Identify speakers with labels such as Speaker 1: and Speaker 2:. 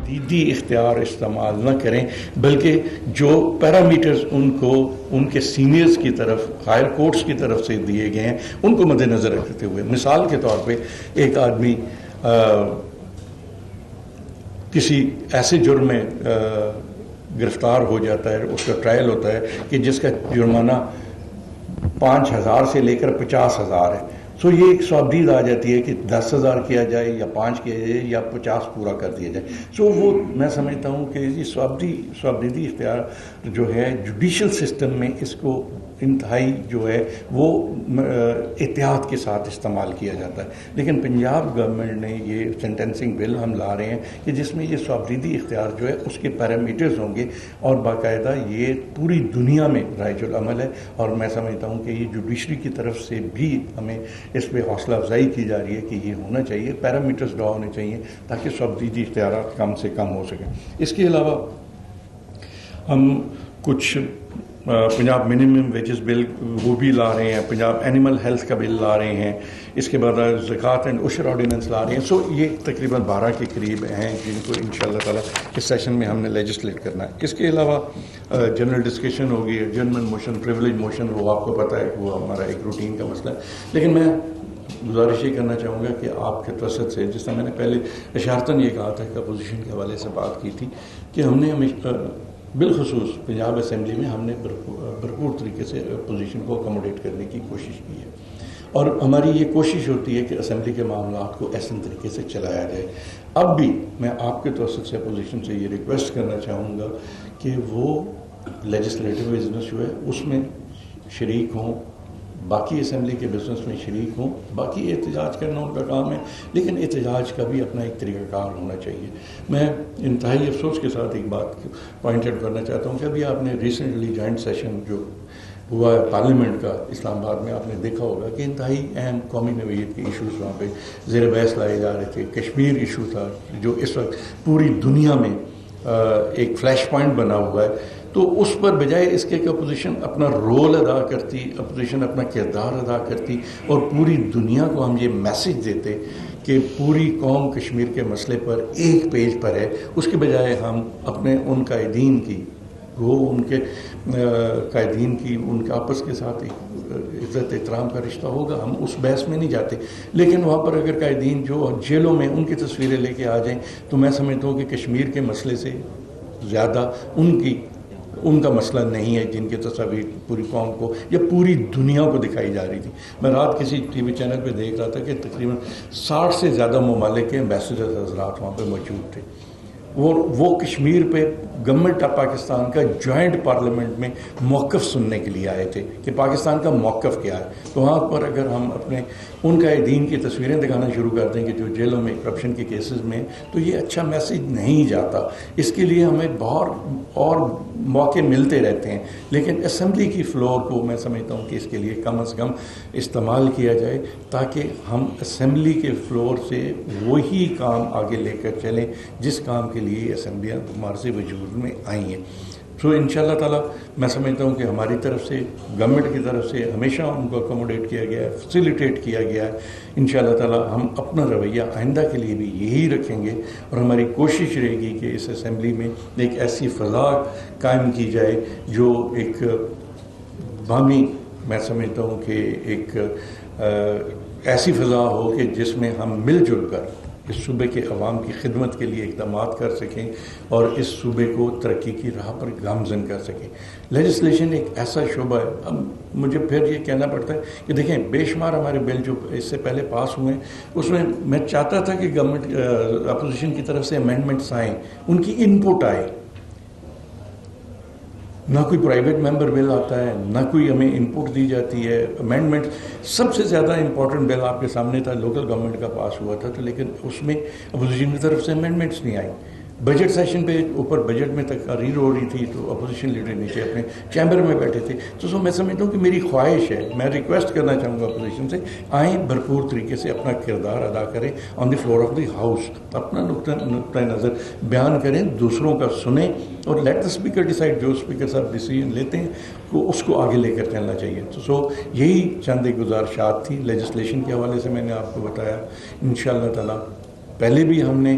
Speaker 1: تنقیدی اختیار استعمال نہ کریں، بلکہ جو پیرامیٹرز ان کو ان کے سینئرز کی طرف ہائر کورٹس کی طرف سے دیے گئے ہیں ان کو مد نظر رکھتے ہوئے، مثال کے طور پہ ایک آدمی کسی ایسے جرم میں گرفتار ہو جاتا ہے، اس کا ٹرائل ہوتا ہے کہ جس کا جرمانہ 5,000 سے لے کر 50,000 ہے، سو یہ ایک صوابدید آ جاتی ہے کہ 10,000 کیا جائے یا 5 کیا جائے یا 50 پورا کر دیا جائے. سو وہ میں سمجھتا ہوں کہ یہ صوابدیدی اختیار جو ہے جوڈیشل سسٹم میں اس کو انتہائی جو ہے وہ احتیاط کے ساتھ استعمال کیا جاتا ہے. لیکن پنجاب گورنمنٹ نے یہ سینٹینسنگ بل ہم لا رہے ہیں کہ جس میں یہ صوابدیدی اختیار جو ہے اس کے پیرامیٹرز ہوں گے اور باقاعدہ یہ پوری دنیا میں رائج العمل ہے. اور میں سمجھتا ہوں کہ یہ جوڈیشری کی طرف سے بھی ہمیں اس پہ حوصلہ افزائی کی جا رہی ہے کہ یہ ہونا چاہیے، پیرامیٹرز ڈرا ہونے چاہیے تاکہ صوابدیدی اختیارات کم سے کم ہو سکیں. اس کے علاوہ ہم کچھ پنجاب منیمم ویجز بل وہ بھی لا رہے ہیں، پنجاب اینیمل ہیلتھ کا بل لا رہے ہیں، اس کے بعد زکوٰۃ اینڈ عشر آرڈیننس لا رہے ہیں. سو یہ تقریباً 12 کے قریب ہیں جن کو انشاءاللہ تعالیٰ اس سیشن میں ہم نے لیجسلیٹ کرنا ہے. اس کے علاوہ جنرل ڈسکشن ہوگی، ایڈجرنمنٹ موشن، پریولیج موشن، وہ آپ کو پتہ ہے کہ وہ ہمارا ایک روٹین کا مسئلہ ہے. لیکن میں گزارش یہ کرنا چاہوں گا کہ آپ کے توسط سے، جس طرح میں نے پہلے اشارتاً یہ کہا تھا کہ اپوزیشن کے حوالے سے بات کی تھی کہ ہم نے بالخصوص پنجاب اسمبلی میں ہم نے بھرپور طریقے سے اپوزیشن کو اکوموڈیٹ کرنے کی کوشش کی ہے، اور ہماری یہ کوشش ہوتی ہے کہ اسمبلی کے معاملات کو ایسے طریقے سے چلایا جائے. اب بھی میں آپ کے توسط سے اپوزیشن سے یہ ریکویسٹ کرنا چاہوں گا کہ وہ لیجسلیٹو بزنس جو ہے اس میں شریک ہوں، باقی اسمبلی کے بزنس میں شریک ہوں. باقی احتجاج کرنا ان کا کام ہے، لیکن احتجاج کا بھی اپنا ایک طریقہ کار ہونا چاہیے. میں انتہائی افسوس کے ساتھ ایک بات پوائنٹ آؤٹ کرنا چاہتا ہوں کہ ابھی آپ نے ریسنٹلی جوائنٹ سیشن جو ہوا ہے پارلیمنٹ کا اسلام آباد میں، آپ نے دیکھا ہوگا کہ انتہائی اہم قومی نوعیت کے ایشوز وہاں پہ زیر بحث لائے جا رہے تھے. کشمیر ایشو تھا جو اس وقت پوری دنیا میں ایک فلیش پوائنٹ بنا ہوا ہے. تو اس پر بجائے اس کے کہ اپوزیشن اپنا رول ادا کرتی، اپوزیشن اپنا کردار ادا کرتی اور پوری دنیا کو ہم یہ میسج دیتے کہ پوری قوم کشمیر کے مسئلے پر ایک پیج پر ہے، اس کے بجائے ہم اپنے ان قائدین کی ان کے قائدین کی ان کے آپس کے ساتھ ایک عزت احترام کا رشتہ ہوگا، ہم اس بحث میں نہیں جاتے. لیکن وہاں پر اگر قائدین جو جیلوں میں ان کی تصویریں لے کے آ جائیں تو میں سمجھتا ہوں کہ کشمیر کے مسئلے سے زیادہ ان کا مسئلہ نہیں ہے جن کی تصاویر پوری قوم کو یا پوری دنیا کو دکھائی جا رہی تھی. میں رات کسی ٹی وی چینل پہ دیکھ رہا تھا کہ تقریباً 60 سے زیادہ ممالک کے ایمبیسڈر حضرات وہاں پہ موجود تھے. وہ کشمیر پہ گورنمنٹ آف پاکستان کا جوائنٹ پارلیمنٹ میں موقف سننے کے لیے آئے تھے کہ پاکستان کا موقف کیا ہے. تو وہاں پر اگر ہم اپنے ان قائدین کی تصویریں دکھانا شروع کر دیں کہ جو جیلوں میں کرپشن کے کیسز میں، تو یہ اچھا میسیج نہیں جاتا. اس کے لیے ہمیں بہت اور موقع ملتے رہتے ہیں، لیکن اسمبلی کی فلور کو میں سمجھتا ہوں کہ اس کے لیے کم از کم استعمال کیا جائے تاکہ ہم اسمبلی کے فلور سے وہی کام آگے لے کر چلیں جس کام کے لیے اسمبلیاں ہمارے سے وجود میں آئی ہیں. سو انشاءاللہ تعالیٰ میں سمجھتا ہوں کہ ہماری طرف سے، گورنمنٹ کی طرف سے ہمیشہ ان کو اکوموڈیٹ کیا گیا ہے، فیسیلیٹیٹ کیا گیا ہے. انشاءاللہ تعالیٰ ہم اپنا رویہ آئندہ کے لیے بھی یہی رکھیں گے اور ہماری کوشش رہے گی کہ اس اسمبلی میں ایک ایسی فضا قائم کی جائے جو ایک باہمی، میں سمجھتا ہوں کہ ایک ایسی فضا ہو کہ جس میں ہم مل جل کر اس صوبے کے عوام کی خدمت کے لیے اقدامات کر سکیں اور اس صوبے کو ترقی کی راہ پر گامزن کر سکیں. لیجسلیشن ایک ایسا شعبہ ہے. اب مجھے پھر یہ کہنا پڑتا ہے کہ دیکھیں بے شمار ہمارے بل جو اس سے پہلے پاس ہوئے اس میں چاہتا تھا کہ گورنمنٹ اپوزیشن کی طرف سے امینڈمنٹس آئیں، ان کی ان پٹ آئے. نہ کوئی پرائیویٹ ممبر بل آتا ہے، نہ کوئی ہمیں ان پٹ دی جاتی ہے. امینڈمنٹ سب سے زیادہ امپورٹنٹ بل آپ کے سامنے تھا، لوکل گورنمنٹ کا پاس ہوا تھا، تو لیکن اس میں اپوزیشن کی طرف سے امینڈمنٹس نہیں آئی. بجٹ سیشن پہ اوپر بجٹ میں تقریر ہو رہی تھی تو اپوزیشن لیڈر نیچے اپنے چیمبر میں بیٹھے تھے. تو میں سمجھتا ہوں کہ میری خواہش ہے، میں ریکویسٹ کرنا چاہوں گا اپوزیشن سے، آئیں بھرپور طریقے سے اپنا کردار ادا کریں آن دی فلور آف دی ہاؤس، اپنا نقطۂ نظر بیان کریں، دوسروں کا سنیں اور لیٹ دا اسپیکر ڈیسائڈ. جو اسپیکر صاحب ڈیسیجن لیتے ہیں تو اس کو آگے لے کر چلنا چاہیے. تو یہی چند ایک گزارشات تھی لیجسلیشن کے حوالے سے. میں نے آپ کو بتایا انشاءاللہ تعالیٰ پہلے بھی ہم نے